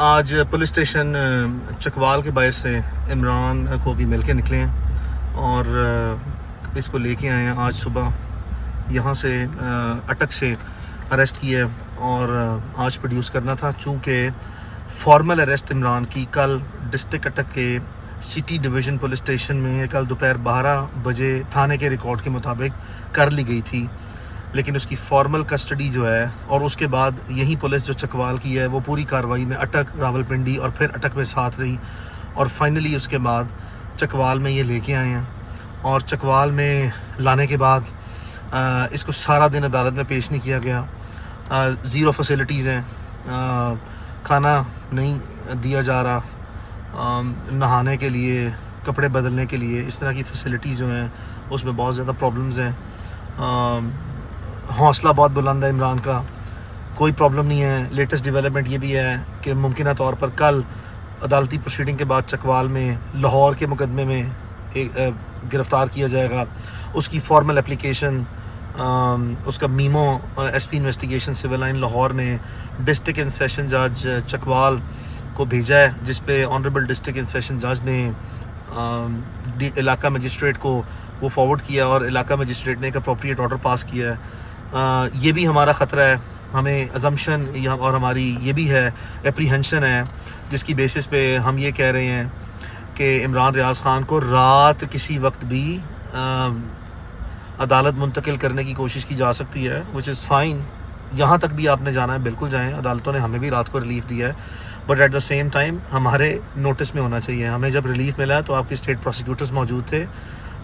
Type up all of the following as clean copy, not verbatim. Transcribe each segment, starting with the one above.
آج police station Chakwal کے باہر سے عمران کو بھی مل کے نکلے ہیں اور اس کو لے کے آئے ہیں. آج صبح یہاں سے اٹک سے اریسٹ کیا اور آج پروڈیوس کرنا تھا. چونکہ فارمل اریسٹ عمران کی کل ڈسٹرکٹ اٹک کے سٹی ڈویژن پولیس اسٹیشن میں کل دوپہر 12 بجے تھانے کے ریکارڈ کے مطابق کر لی گئی تھی، لیکن اس کی فارمل کسٹڈی جو ہے اور اس کے بعد یہی پولیس جو چکوال کی ہے وہ پوری کارروائی میں اٹک، راولپنڈی اور پھر اٹک میں ساتھ رہی اور فائنلی اس کے بعد چکوال میں یہ لے کے آئے ہیں. اور چکوال میں لانے کے بعد اس کو سارا دن عدالت میں پیش نہیں کیا گیا. زیرو فیسلٹیز ہیں، کھانا نہیں دیا جا رہا، نہانے کے لیے، کپڑے بدلنے کے لیے، اس طرح کی فیسلٹیز جو ہیں اس میں بہت زیادہ پرابلمز ہیں. حوصلہ بہت بلند ہے عمران کا، کوئی پرابلم نہیں ہے. لیٹسٹ ڈیولپمنٹ یہ بھی ہے کہ ممکنہ طور پر کل عدالتی پروسیڈنگ کے بعد چکوال میں لاہور کے مقدمے میں گرفتار کیا جائے گا. اس کی فارمل اپلیکیشن اس کا memo S P investigation civil line Lahore نے ڈسٹرکٹ اینڈ سیشن جج چکوال کو بھیجا ہے، جس پہ آنریبل ڈسٹرکٹ اینڈ سیشن جج نے علاقہ مجسٹریٹ کو وہ فارورڈ کیا اور علاقہ مجسٹریٹ نے ایک اپروپریٹ آرڈر پاس کیا ہے. یہ بھی ہمارا خطرہ ہے، ہمیں ازمپشن اور ہماری یہ بھی ہے اپریہنشن ہے جس کی بیسس پہ ہم یہ کہہ رہے ہیں کہ عمران ریاض خان کو رات کسی وقت بھی عدالت منتقل کرنے کی کوشش کی جا سکتی ہے، وچ از فائن. یہاں تک بھی آپ نے جانا ہے بالکل جائیں، عدالتوں نے ہمیں بھی رات کو ریلیف دیا ہے، but at the same time ہمارے نوٹس میں ہونا چاہیے. ہمیں جب ریلیف ملا تو آپ کے اسٹیٹ پروسیکیوٹرز موجود تھے،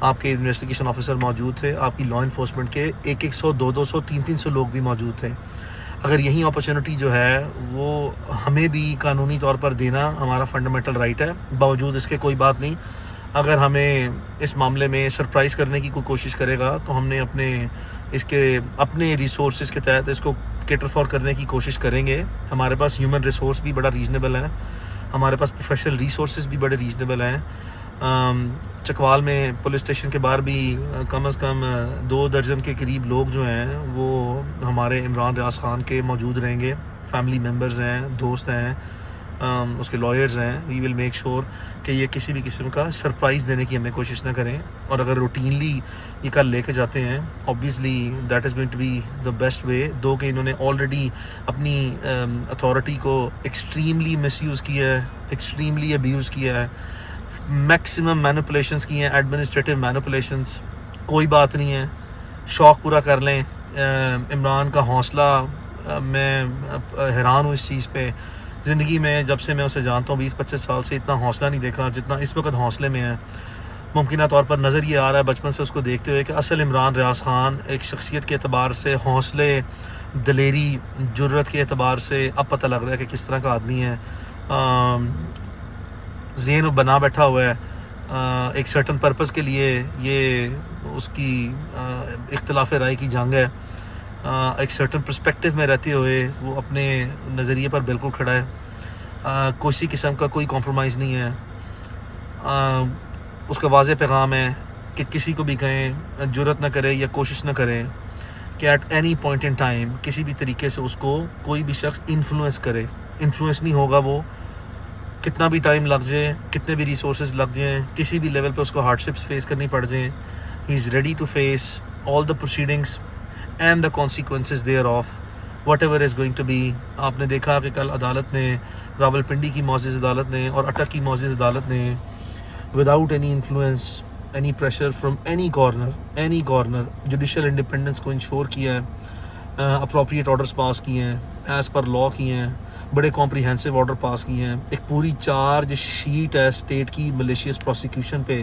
آپ کے انویسٹیگیشن آفیسر موجود تھے، آپ کی لا انفورسمنٹ کے 100 200 300 لوگ بھی موجود تھے. اگر یہی اپرچونٹی جو ہے وہ ہمیں بھی قانونی طور پر دینا ہمارا فنڈامنٹل رائٹ ہے. باوجود اس کے کوئی بات نہیں، اگر ہمیں اس معاملے میں سرپرائز کرنے کی کوئی کوشش کرے گا تو ہم نے اپنے ریسورسز کے تحت اس کو کیٹر فار کرنے کی کوشش کریں گے. ہمارے پاس ہیومن ریسورس بھی بڑا ریزنیبل ہے، ہمارے پاس پروفیشنل ریسورسز بھی بڑے ریزنیبل ہیں. چکوال میں پولیس اسٹیشن کے باہر بھی کم از کم 2 درجن کے قریب لوگ جو ہیں وہ ہمارے عمران ریاض خان کے موجود رہیں گے. فیملی ممبرز ہیں، دوست ہیں، اس کے لائرز ہیں. وی ول میک شور کہ یہ کسی بھی قسم کا سرپرائز دینے کی ہمیں کوشش نہ کریں. اور اگر روٹینلی یہ کل لے کے جاتے ہیں obviously that is going to be the best way. دو کہ انہوں نے آلریڈی اپنی اتھارٹی کو ایکسٹریملی مس یوز کیا ہے، ایکسٹریملی ابیوز کیا ہے، میکسیمم مینپولیشنز کی ہیں، ایڈمنسٹریٹو مینپولیشنز. کوئی بات نہیں ہے، شوق پورا کر لیں. عمران کا حوصلہ، میں حیران ہوں اس چیز پہ. زندگی میں جب سے میں اسے جانتا ہوں 20-25 سال سے اتنا حوصلہ نہیں دیکھا جتنا اس وقت حوصلے میں ہے. ممکنہ طور پر نظر یہ آ رہا ہے بچپن سے اس کو دیکھتے ہوئے کہ اصل عمران ریاض خان ایک شخصیت کے اعتبار سے، حوصلے، دلیری، جرت کے اعتبار سے اب پتہ لگ رہا ہے کہ کس طرح کا آدمی ہے. ذہن بنا بیٹھا ہوا ہے ایک سرٹن پرپس کے لیے. یہ اس کی اختلاف رائے کی جنگ ہے. ایک سرٹن پرسپیکٹیو میں رہتے ہوئے وہ اپنے نظریے پر بالکل کھڑا ہے. کسی قسم کا کوئی کمپرومائز نہیں ہے. اس کا واضح پیغام ہے کہ کسی کو بھی کہیں جرت نہ کرے یا کوشش نہ کرے کہ at any point in time کسی بھی طریقے سے اس کو کوئی بھی شخص انفلوئنس کرے. انفلوئنس نہیں ہوگا وہ، کتنا بھی ٹائم لگ جائے، کتنے بھی ریسورسز لگ جائیں، کسی بھی لیول پہ اس کو ہارڈشپس فیس کرنی پڑ جائیں. He is ready to face all the proceedings and the consequences thereof whatever is going to be. آپ نے دیکھا کہ کل عدالت نے، راولپنڈی کی معزز عدالت نے اور اٹک کی معزز عدالت نے without any influence, any pressure from any corner judicial independence کو انشور کیا ہے. اپروپریٹ آرڈرز پاس کیے ہیں، ایز پر لا کیے ہیں، بڑے کمپریہنسو آرڈر پاس کیے ہیں. ایک پوری چارج شیٹ ہے اسٹیٹ کی ملیشیس پروسیکیوشن پہ،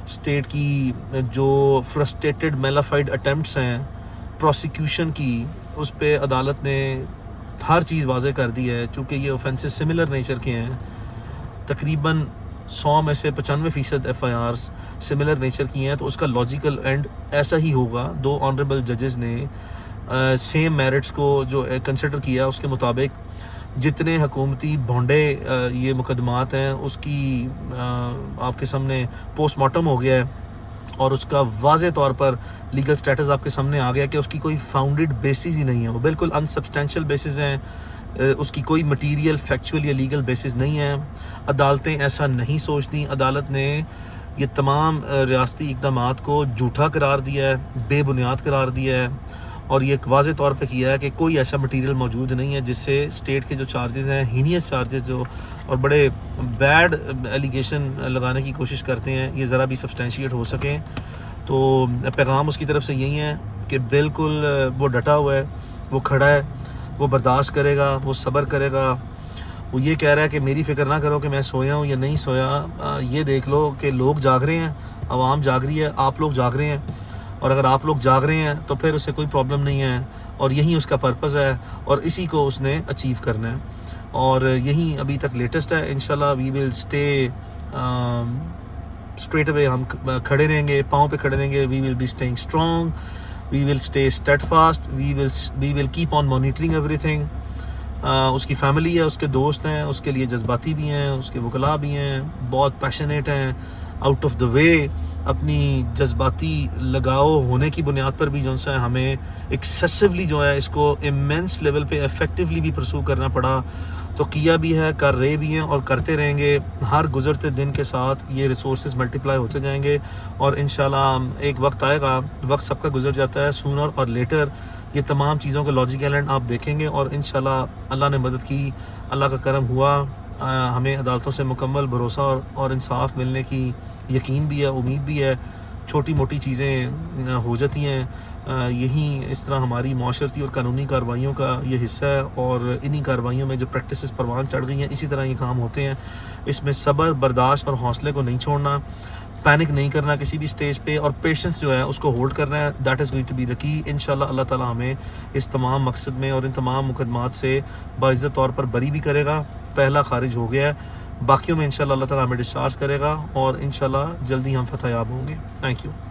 اسٹیٹ کی جو فرسٹریٹڈ میلافائڈ اٹیمپٹس ہیں پروسیکیوشن کی، اس پہ عدالت نے ہر چیز واضح کر دی ہے. چونکہ یہ اوفینسز سملر نیچر کے ہیں، تقریباً 100 میں سے 95% FIRs سملر نیچر کی ہیں، تو اس کا لاجیکل اینڈ ایسا ہی ہوگا. 2 آنریبل ججز نے سیم میرٹس کو جو کنسیڈر کیا، اس کے مطابق جتنے حکومتی بھونڈے یہ مقدمات ہیں اس کی آپ کے سامنے پوسٹ مارٹم ہو گیا ہے اور اس کا واضح طور پر لیگل سٹیٹس آپ کے سامنے آ گیا کہ اس کی کوئی فاؤنڈیڈ بیسز ہی نہیں ہے. وہ بالکل انسبسٹینشیل بیسز ہیں. اس کی کوئی مٹیریل فیکچوئل یا لیگل بیسس نہیں ہے. عدالتیں ایسا نہیں سوچتی. عدالت نے یہ تمام ریاستی اقدامات کو جھوٹا قرار دیا ہے, بے بنیاد قرار دیا ہے, اور یہ ایک واضح طور پہ کیا ہے کہ کوئی ایسا مٹیریل موجود نہیں ہے جس سے اسٹیٹ کے جو چارجز ہیں, ہینیس چارجز جو اور بڑے بیڈ ایلیگیشن لگانے کی کوشش کرتے ہیں, یہ ذرا بھی سبسٹینشیٹ ہو سکیں. تو پیغام اس کی طرف سے یہی ہے کہ بالکل وہ ڈٹا ہوا ہے, وہ کھڑا ہے, وہ برداشت کرے گا, وہ صبر کرے گا. وہ یہ کہہ رہا ہے کہ میری فکر نہ کرو کہ میں سویا ہوں یا نہیں سویا, یہ دیکھ لو کہ لوگ جاگ رہے ہیں, عوام جاگ رہی ہے, آپ لوگ جاگ رہے ہیں, اور اگر آپ لوگ جاگ رہے ہیں تو پھر اسے کوئی پرابلم نہیں ہے, اور یہی اس کا پرپز ہے, اور اسی کو اس نے اچیو کرنا ہے, اور یہی ابھی تک لیٹسٹ ہے. انشاءاللہ وی ول اسٹے اسٹریٹ اوے, ہم کھڑے رہیں گے, پاؤں پہ کھڑے رہیں گے. We will be staying strong, we will stay steadfast, we will keep on monitoring ایوری تھنگ. اس کی فیملی ہے, اس کے دوست ہیں, اس کے لیے جذباتی بھی ہیں, اس کے وکلاء بھی ہیں, بہت پیشنیٹ ہیں, آؤٹ آف دا وے. اپنی جذباتی لگاؤ ہونے کی بنیاد پر بھی جو ہے ہمیں ایکسیسولی جو ہے اس کو ایمنس لیول پہ افیکٹولی بھی پرسو کرنا پڑا. تو کیا بھی ہے, کر رہے بھی ہیں, اور کرتے رہیں گے. ہر گزرتے دن کے ساتھ یہ ریسورسز ملٹیپلائی ہوتے جائیں گے, اور انشاءاللہ ایک وقت آئے گا, وقت سب کا گزر جاتا ہے, سونر اور لیٹر یہ تمام چیزوں کا لاجیکل اینڈ آپ دیکھیں گے. اور انشاءاللہ اللہ نے مدد کی, اللہ کا کرم ہوا, ہمیں عدالتوں سے مکمل بھروسہ اور انصاف ملنے کی یقین بھی ہے, امید بھی ہے. چھوٹی موٹی چیزیں ہو جاتی ہیں, یہی اس طرح ہماری معاشرتی اور قانونی کارروائیوں کا یہ حصہ ہے, اور انہی کارروائیوں میں جو پریکٹسز پروان چڑھ گئی ہیں اسی طرح یہ کام ہوتے ہیں. اس میں صبر, برداشت اور حوصلے کو نہیں چھوڑنا, پینک نہیں کرنا کسی بھی سٹیج پہ, اور پیشنس جو ہے اس کو ہولڈ کرنا ہے. That is going to be the key. انشاءاللہ اللہ تعالیٰ ہمیں اس تمام مقصد میں اور ان تمام مقدمات سے باعزت طور پر بری بھی کرے گا. پہلا خارج ہو گیا ہے, باقیوں میں انشاءاللہ اللہ تعالیٰ ہمیں ڈسچارج کرے گا, اور انشاءاللہ جلدی ہم فتح یاب ہوں گے. Thank you.